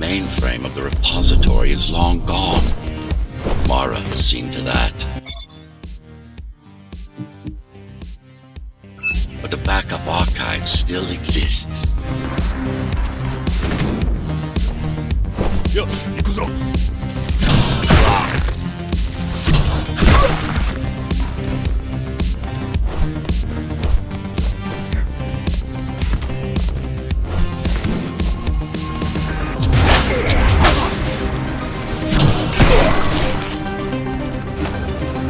mainframe of the repository is long gone. Mara has seen to that. But the backup archive still exists. Yo, 行くぞ。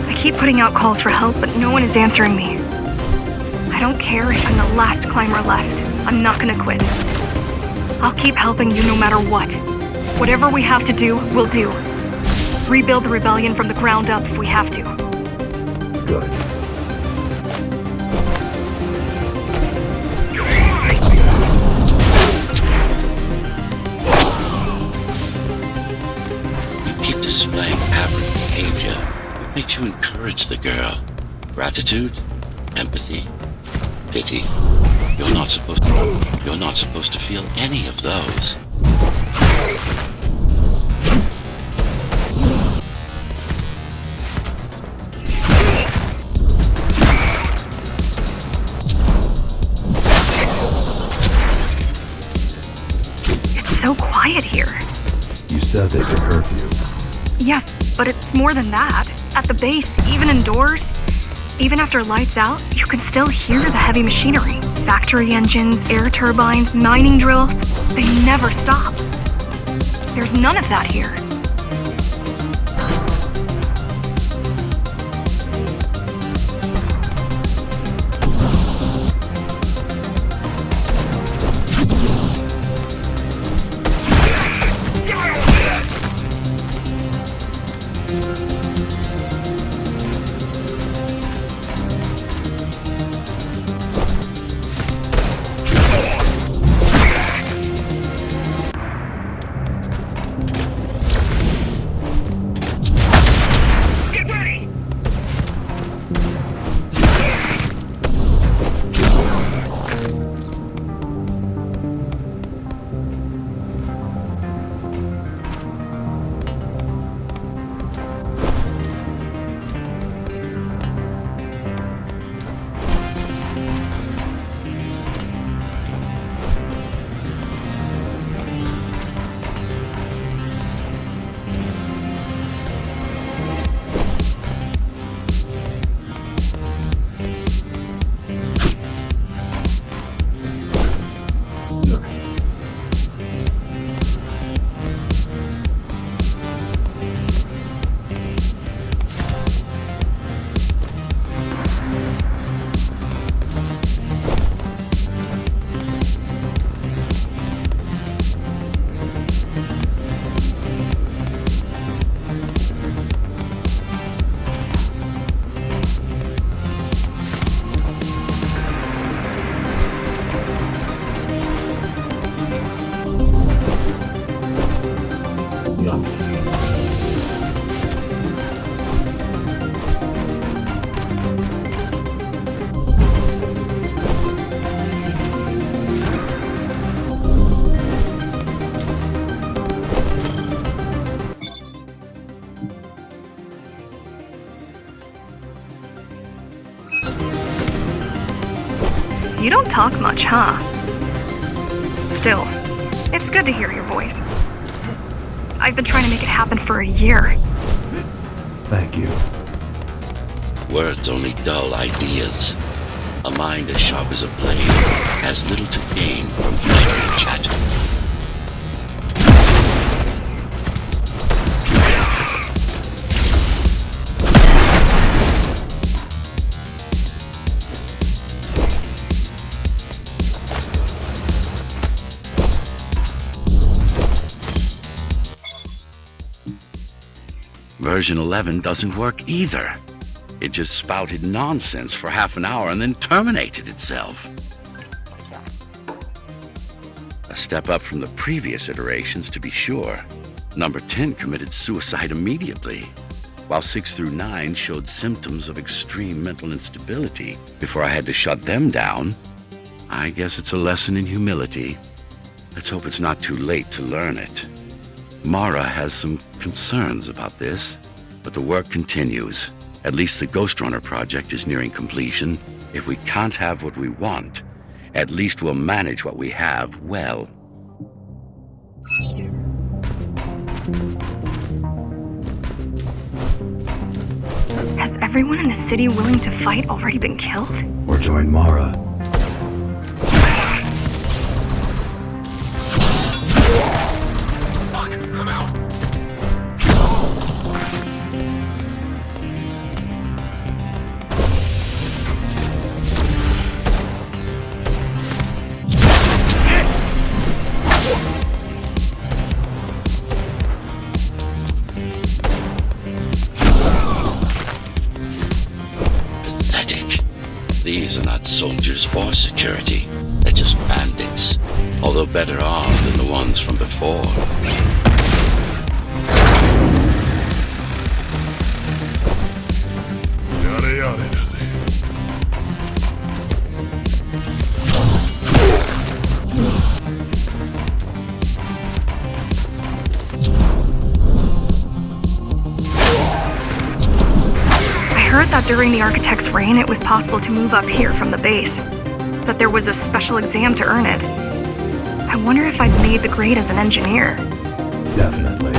I keep putting out calls for help, but no one is answering me. I don't care if I'm the last climber left. I'm not gonna quit. I'll keep helping you no matter what. Whatever we have to do, we'll do. Rebuild the rebellion from the ground up if we have to. Good. You keep displaying aberrant behavior. What makes you encourage the girl? Gratitude? Empathy? Pity? You're not supposed to feel any of those. It's so quiet here. You said there's a curfew. Yes, but it's more than that. At the base, even indoors, even after lights out, you can still hear the heavy machinery. Factory engines, air turbines, mining drills. They never stop. There's none of that here. You don't talk much, huh? Still, it's good to hear your voice. I've been trying to make it happen for a year. Thank you. Words only dull ideas. A mind as sharp as a blade has little to gain from idle chatter. Version 11 doesn't work either. It just spouted nonsense for half an hour and then terminated itself. A step up from the previous iterations, to be sure. Number 10 committed suicide immediately, while 6 through 9 showed symptoms of extreme mental instability before I had to shut them down. I guess it's a lesson in humility. Let's hope it's not too late to learn it. Mara has some concerns about this, but the work continues. At least the Ghostrunner project is nearing completion. If we can't have what we want, at least we'll manage what we have well. Has everyone in the city willing to fight already been killed? Or join Mara. Pathetic. These are not soldiers or security. They're just bandits. Although better armed than the ones from before. Yare yare da ze. I heard that during the Architect's reign, it was possible to move up here from the base. That there was a special exam to earn it. I wonder if I'd made the grade as an engineer. Definitely.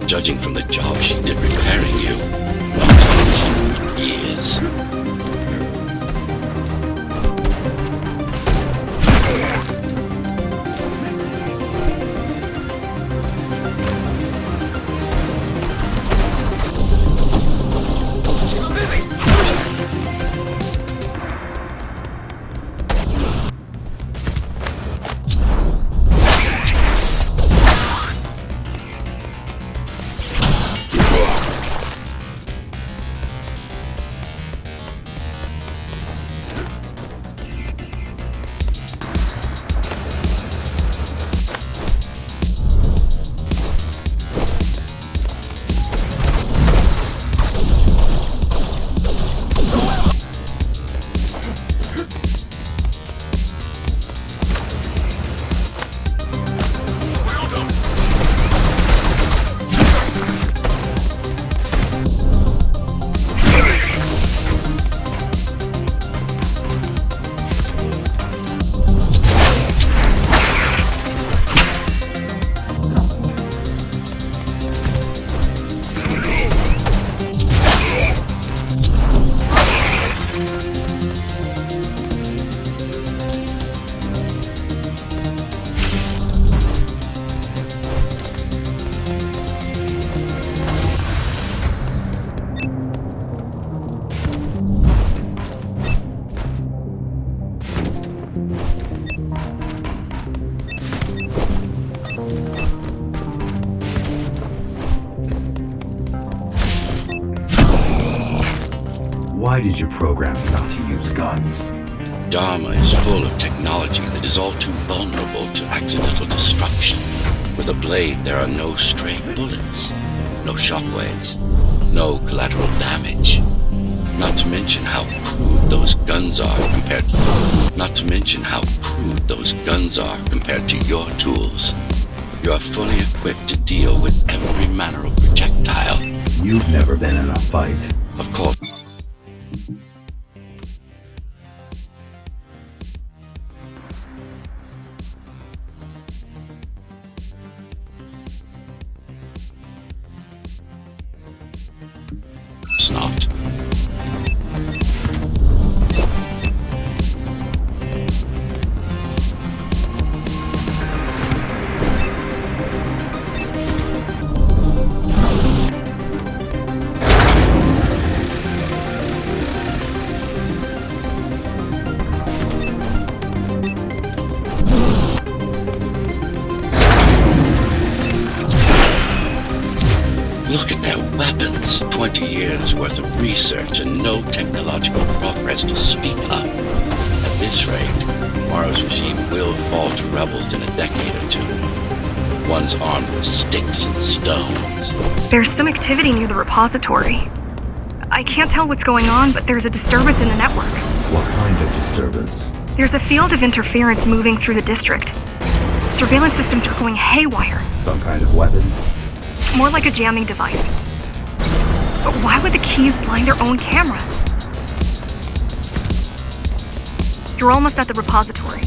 Judging from the job she did repairing you, years. Why did you program me not to use guns? Dharma is full of technology that is all too vulnerable to accidental destruction. With a blade, there are no stray bullets, no shockwaves, no collateral damage. Not to mention how crude those guns are compared. Not to mention how crude those guns are compared to your tools. You are fully equipped to deal with every manner of projectile. You've never been in a fight. Of course. It's not. Look at their weapons. 20 years worth of research and no technological progress to speak of. At this rate, Mara's regime will fall to rebels in a decade or two. Ones armed with sticks and stones. There's some activity near the repository. I can't tell what's going on, but there's a disturbance in the network. What kind of disturbance? There's a field of interference moving through the district. Surveillance systems are going haywire. Some kind of weapon? More like a jamming device. But why would the keys blind their own camera? You're almost at the repository.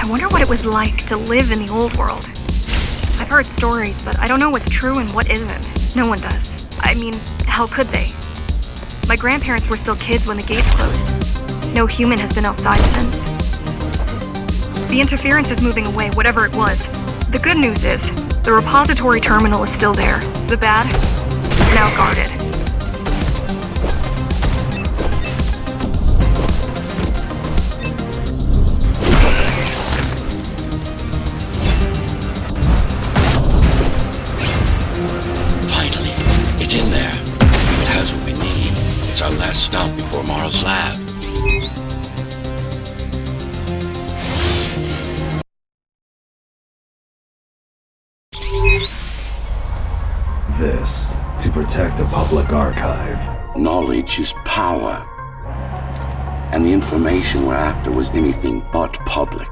I wonder what it was like to live in the old world. I've heard stories, but I don't know what's true and what isn't. No one does. I mean, how could they? My grandparents were still kids when the gates closed. No human has been outside since. The interference is moving away, whatever it was. The good news is, the repository terminal is still there. The bad? Now guarded. Finally, it's in there. It has what we need. It's our last stop before Morrow's lab. This, to protect a public archive. Knowledge is power. And the information we're after was anything but public.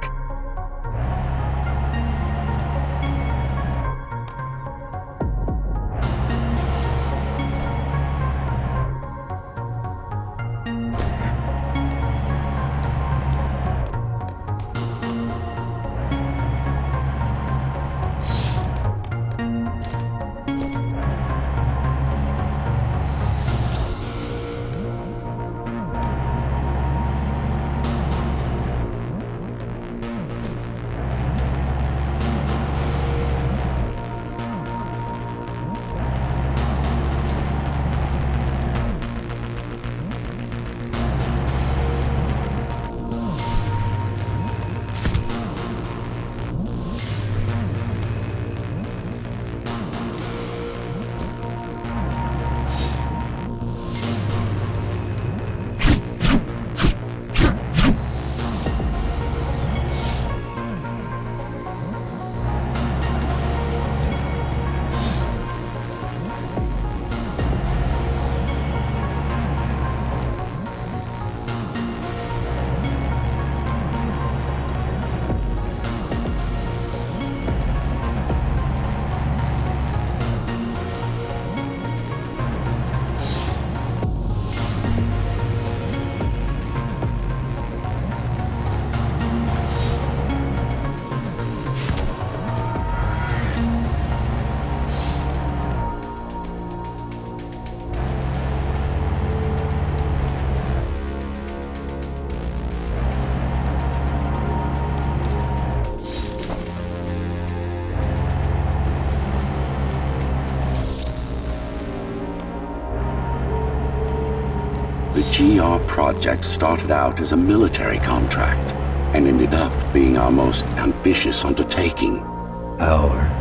The GR project started out as a military contract and ended up being our most ambitious undertaking. Our.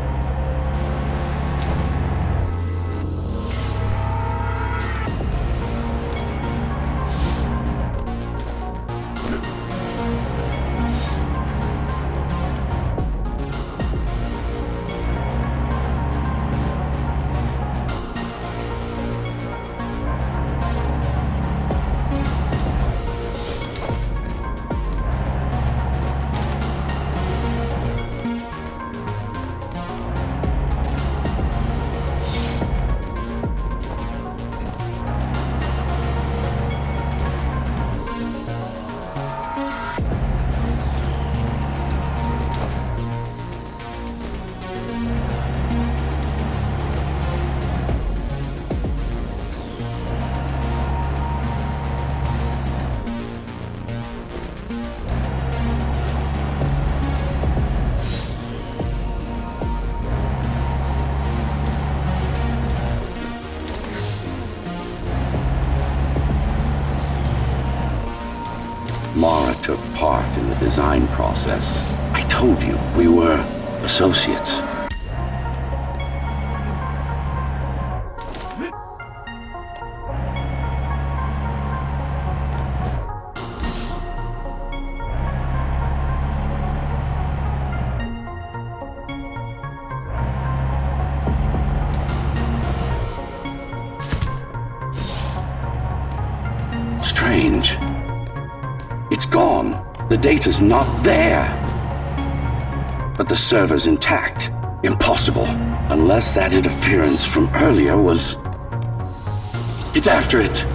Mara took part in the design process. I told you, we were associates. Strange. It's gone. The data's not there. But the server's intact. Impossible. Unless that interference from earlier was... It's after it.